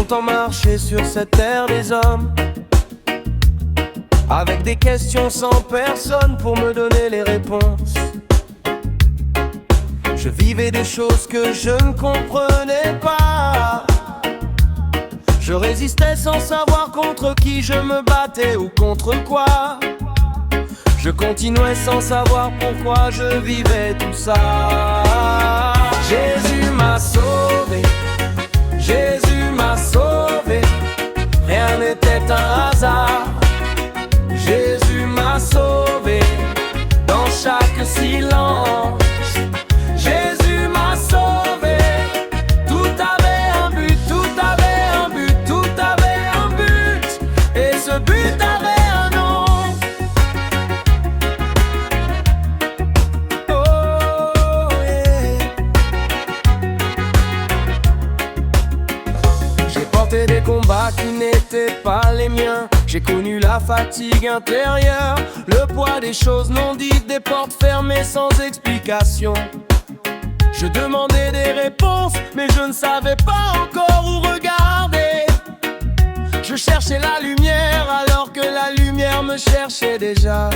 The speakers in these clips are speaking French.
longtemps marché sur cette terre des hommes, avec des questions sans personne pour me donner les réponses. Je vivais des choses que je ne comprenais pas. Je résistais sans savoir contre qui je me battais ou contre quoi. Je continuais sans savoir pourquoi je vivais tout ça. Jésus m'a sauvé, Jésus m'a sauvé, rien n'était un hasard. Jésus m'a sauvé dans chaque silence. Jésus m'a sauvé, tout avait un but, tout avait un but, tout avait un but, et ce but avait un nom. Oh yeah. J'ai porté des combats qui n'étaient pas les miens. J'ai connu la fatigue intérieure, le poids des choses non dites, des portes fermées sans explication. Je demandais des réponses, mais je ne savais pas encore où regarder. Je cherchais la lumière alors que la lumière me cherchait déjà.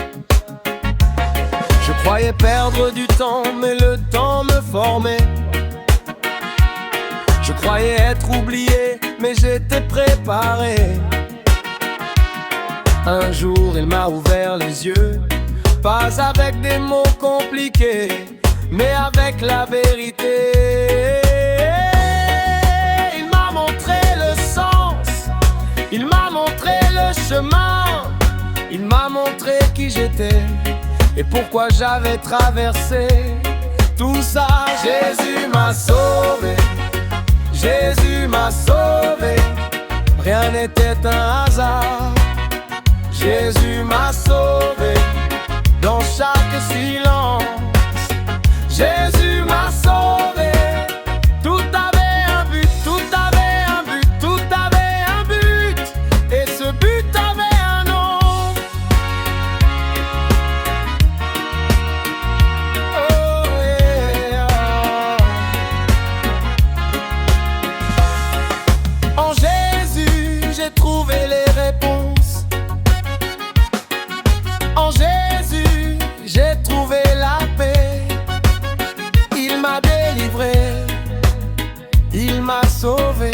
Je croyais perdre du temps, mais le temps me formait. Je croyais être oublié, mais j'étais préparé. Un jour il m'a ouvert les yeux, pas avec des mots compliqués, mais avec la vérité. Il m'a montré le sens, il m'a montré le chemin, il m'a montré qui j'étais et pourquoi j'avais traversé tout ça. Jésus m'a sauvé, Jésus m'a sauvé, rien n'était un hasard. Jésus m'a sauvé dans chaque silence. Jésus m'a sauvé, tout avait un but, tout avait un but, tout avait un but, et ce but avait un nom. Oh yeah. En Jésus, j'ai trouvé les réponses. En Jésus, j'ai trouvé la paix. Il m'a délivré, il m'a sauvé,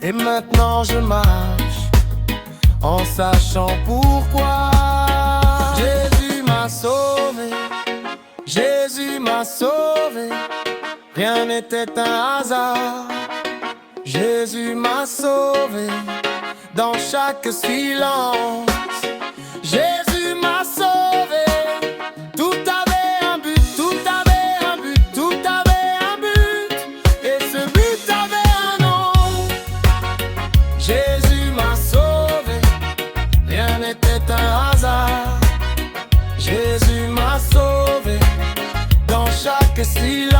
et maintenant je marche en sachant pourquoi. Jésus m'a sauvé, Jésus m'a sauvé, rien n'était un hasard. Jésus m'a sauvé dans chaque silence. Jésus m'a sauvé, tout avait un but, tout avait un but, tout avait un but, et ce but avait un nom. Jésus m'a sauvé, rien n'était un hasard. Jésus m'a sauvé dans chaque silence.